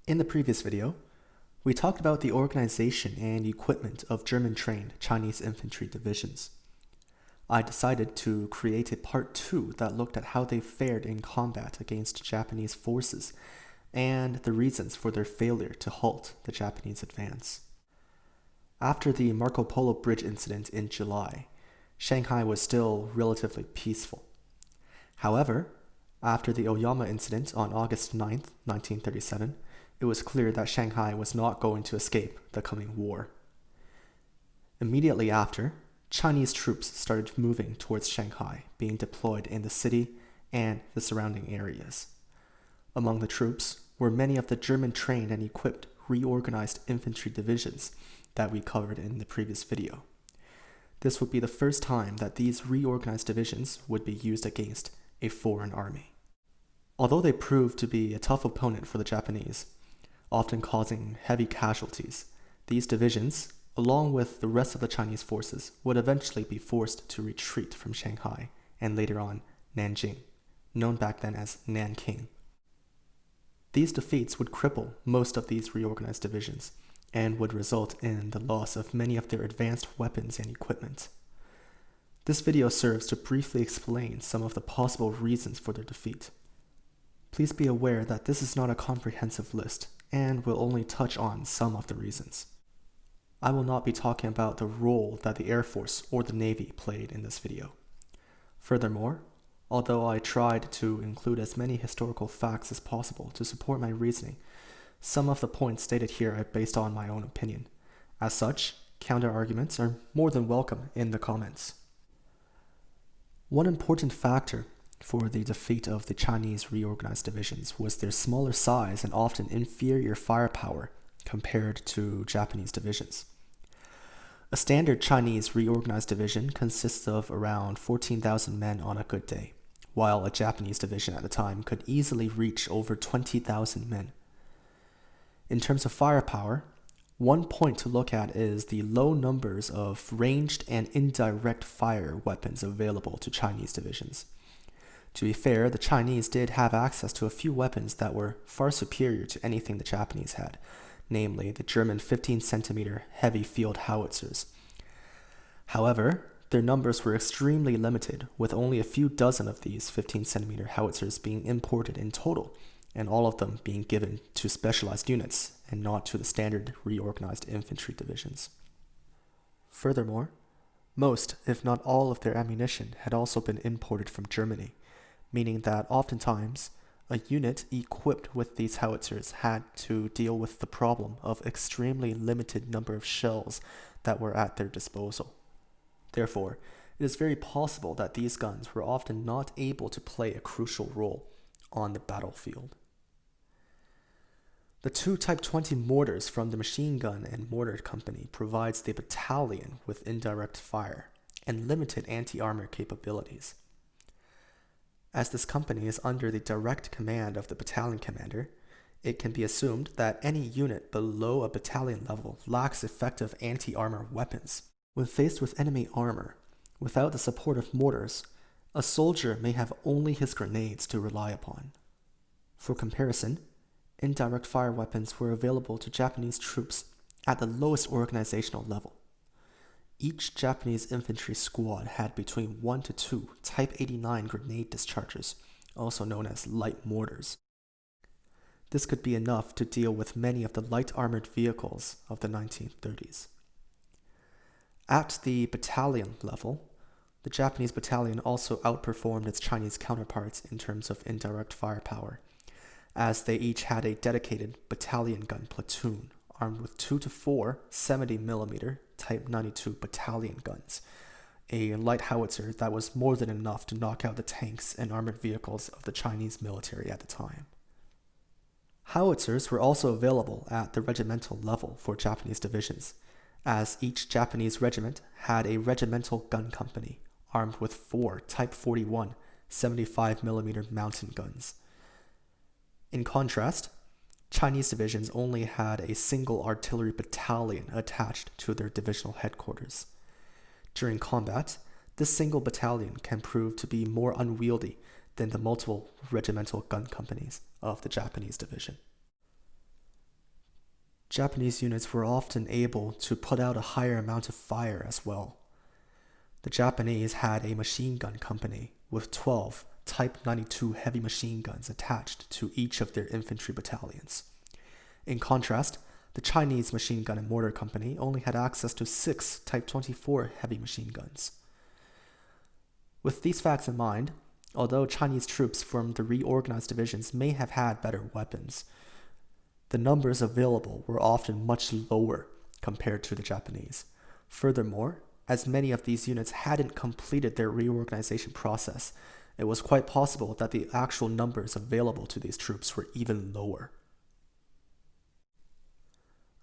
In the previous video, we talked about the organization and equipment of German-trained Chinese infantry divisions. I decided to create a part 2 that looked at how they fared in combat against Japanese forces and the reasons for their failure to halt the Japanese advance. After the Marco Polo Bridge incident in July, Shanghai was still relatively peaceful. However, after the Oyama incident on August 9, 1937, it was clear that Shanghai was not going to escape the coming war. Immediately after, Chinese troops started moving towards Shanghai, being deployed in the city and the surrounding areas. Among the troops were many of the German-trained and equipped reorganized infantry divisions that we covered in the previous video. This would be the first time that these reorganized divisions would be used against a foreign army. Although they proved to be a tough opponent for the Japanese, often causing heavy casualties, these divisions, along with the rest of the Chinese forces, would eventually be forced to retreat from Shanghai and later on Nanjing, known back then as Nanking. These defeats would cripple most of these reorganized divisions and would result in the loss of many of their advanced weapons and equipment. This video serves to briefly explain some of the possible reasons for their defeat. Please be aware that this is not a comprehensive list and will only touch on some of the reasons. I will not be talking about the role that the Air Force or the Navy played in this video. Furthermore, although I tried to include as many historical facts as possible to support my reasoning, some of the points stated here are based on my own opinion. As such, counter-arguments are more than welcome in the comments. One important factor for the defeat of the Chinese reorganized divisions was their smaller size and often inferior firepower compared to Japanese divisions. A standard Chinese reorganized division consists of around 14,000 men on a good day, while a Japanese division at the time could easily reach over 20,000 men. In terms of firepower, one point to look at is the low numbers of ranged and indirect fire weapons available to Chinese divisions. To be fair, the Chinese did have access to a few weapons that were far superior to anything the Japanese had, namely the German 15-centimeter heavy field howitzers. However, their numbers were extremely limited, with only a few dozen of these 15-centimeter howitzers being imported in total, and all of them being given to specialized units and not to the standard reorganized infantry divisions. Furthermore, most, if not all, of their ammunition had also been imported from Germany, meaning that oftentimes a unit equipped with these howitzers had to deal with the problem of extremely limited number of shells that were at their disposal. Therefore, it is very possible that these guns were often not able to play a crucial role on the battlefield. The two Type 20 mortars from the Machine Gun and Mortar Company provides the battalion with indirect fire and limited anti-armor capabilities. As this company is under the direct command of the battalion commander, it can be assumed that any unit below a battalion level lacks effective anti-armor weapons. When faced with enemy armor, without the support of mortars, a soldier may have only his grenades to rely upon. For comparison, indirect fire weapons were available to Japanese troops at the lowest organizational level. Each Japanese infantry squad had between 1 to 2 Type 89 grenade dischargers, also known as light mortars. This could be enough to deal with many of the light armored vehicles of the 1930s. At the battalion level, the Japanese battalion also outperformed its Chinese counterparts in terms of indirect firepower, as they each had a dedicated battalion gun platoon armed with 2 to 4 70mm Type 92 battalion guns, a light howitzer that was more than enough to knock out the tanks and armored vehicles of the Chinese military at the time. Howitzers were also available at the regimental level for Japanese divisions, as each Japanese regiment had a regimental gun company armed with 4 Type 41 75mm mountain guns. In contrast, Chinese divisions only had a single artillery battalion attached to their divisional headquarters. During combat, this single battalion can prove to be more unwieldy than the multiple regimental gun companies of the Japanese division. Japanese units were often able to put out a higher amount of fire as well. The Japanese had a machine gun company with 12 Type 92 heavy machine guns attached to each of their infantry battalions. In contrast, the Chinese machine gun and mortar company only had access to 6 Type 24 heavy machine guns. With these facts in mind, although Chinese troops from the reorganized divisions may have had better weapons, the numbers available were often much lower compared to the Japanese. Furthermore, as many of these units hadn't completed their reorganization process, it was quite possible that the actual numbers available to these troops were even lower.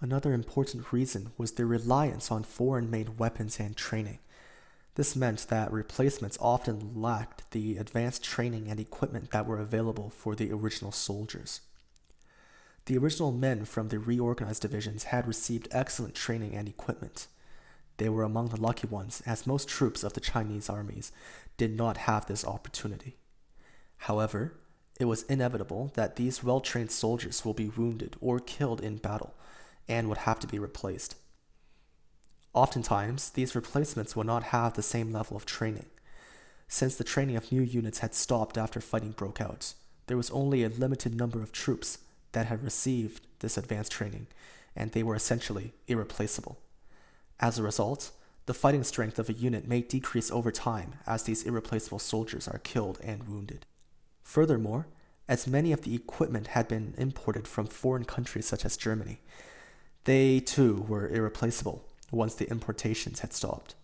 Another important reason was their reliance on foreign-made weapons and training. This meant that replacements often lacked the advanced training and equipment that were available for the original soldiers. The original men from the reorganized divisions had received excellent training and equipment. They were among the lucky ones, as most troops of the Chinese armies did not have this opportunity. However, it was inevitable that these well-trained soldiers will be wounded or killed in battle and would have to be replaced. Oftentimes, these replacements would not have the same level of training. Since the training of new units had stopped after fighting broke out, there was only a limited number of troops that had received this advanced training, and they were essentially irreplaceable. As a result, the fighting strength of a unit may decrease over time as these irreplaceable soldiers are killed and wounded. Furthermore, as many of the equipment had been imported from foreign countries such as Germany, they too were irreplaceable once the importations had stopped.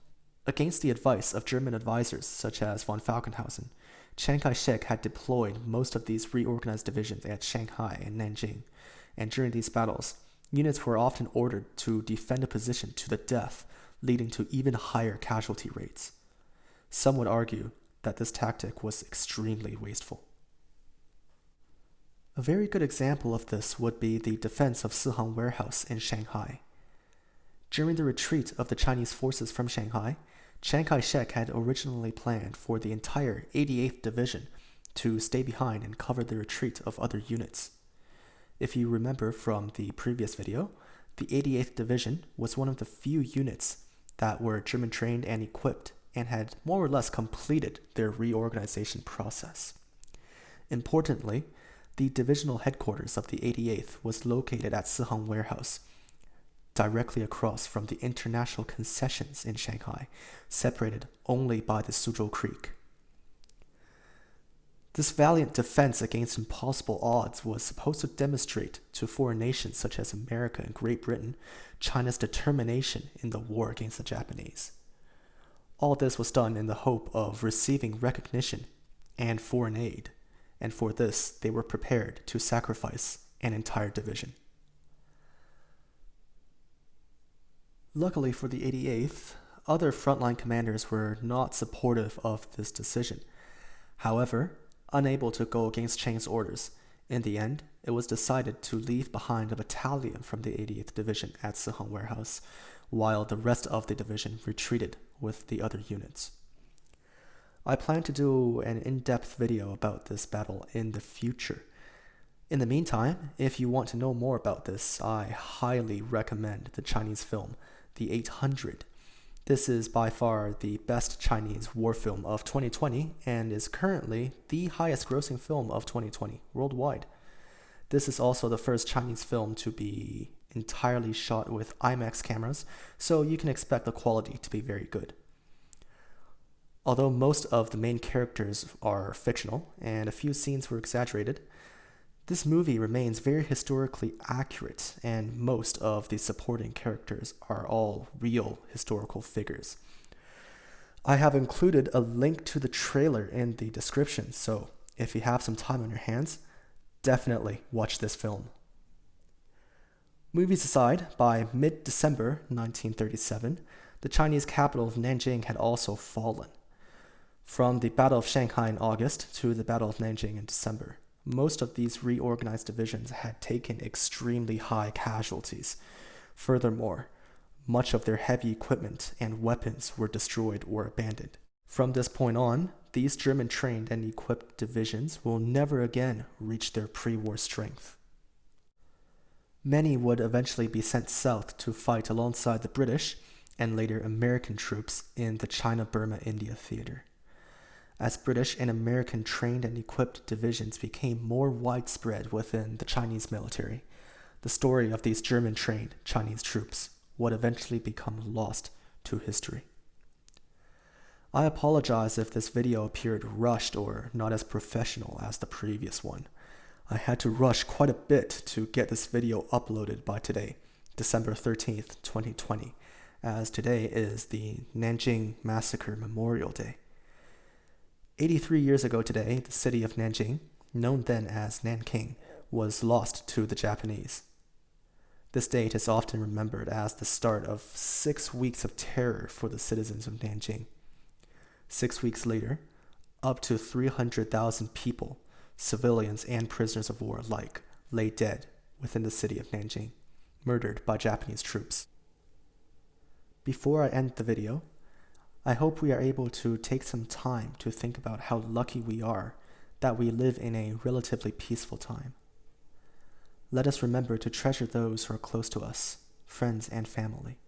Against the advice of German advisors such as von Falkenhausen, Chiang Kai-shek had deployed most of these reorganized divisions at Shanghai and Nanjing, and during these battles, units were often ordered to defend a position to the death, leading to even higher casualty rates. Some would argue that this tactic was extremely wasteful. A very good example of this would be the defense of Sihang warehouse in Shanghai. During the retreat of the Chinese forces from Shanghai, Chiang Kai-shek had originally planned for the entire 88th Division to stay behind and cover the retreat of other units. If you remember from the previous video, the 88th Division was one of the few units that were German trained and equipped and had more or less completed their reorganization process. Importantly, the divisional headquarters of the 88th was located at Sihang Warehouse, directly across from the international concessions in Shanghai, separated only by the Suzhou Creek. This valiant defense against impossible odds was supposed to demonstrate to foreign nations such as America and Great Britain China's determination in the war against the Japanese. All this was done in the hope of receiving recognition and foreign aid, and for this they were prepared to sacrifice an entire division. Luckily for the 88th, other frontline commanders were not supportive of this decision. However, unable to go against Chiang's orders, in the end, it was decided to leave behind a battalion from the 88th Division at Sihang Warehouse, while the rest of the division retreated with the other units. I plan to do an in-depth video about this battle in the future. In the meantime, if you want to know more about this, I highly recommend the Chinese film, The 800. This is by far the best Chinese war film of 2020 and is currently the highest grossing film of 2020 worldwide. This is also the first Chinese film to be entirely shot with IMAX cameras, so you can expect the quality to be very good. Although most of the main characters are fictional and a few scenes were exaggerated, this movie remains very historically accurate, and most of the supporting characters are all real historical figures. I have included a link to the trailer in the description, so if you have some time on your hands, definitely watch this film. Movies aside, by mid-December 1937, the Chinese capital of Nanjing had also fallen. From the Battle of Shanghai in August to the Battle of Nanjing in December, most of these reorganized divisions had taken extremely high casualties. Furthermore, much of their heavy equipment and weapons were destroyed or abandoned. From this point on, these German-trained and equipped divisions will never again reach their pre-war strength. Many would eventually be sent south to fight alongside the British and later American troops in the China-Burma-India theater. As British and American trained and equipped divisions became more widespread within the Chinese military, the story of these German-trained Chinese troops would eventually become lost to history. I apologize if this video appeared rushed or not as professional as the previous one. I had to rush quite a bit to get this video uploaded by today, December 13th, 2020, as today is the Nanjing Massacre Memorial Day. 83 years ago today, the city of Nanjing, known then as Nanking, was lost to the Japanese. This date is often remembered as the start of 6 weeks of terror for the citizens of Nanjing. 6 weeks later, up to 300,000 people, civilians and prisoners of war alike, lay dead within the city of Nanjing, murdered by Japanese troops. Before I end the video, I hope we are able to take some time to think about how lucky we are that we live in a relatively peaceful time. Let us remember to treasure those who are close to us, friends and family,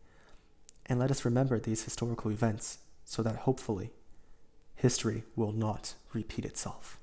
and let us remember these historical events so that hopefully history will not repeat itself.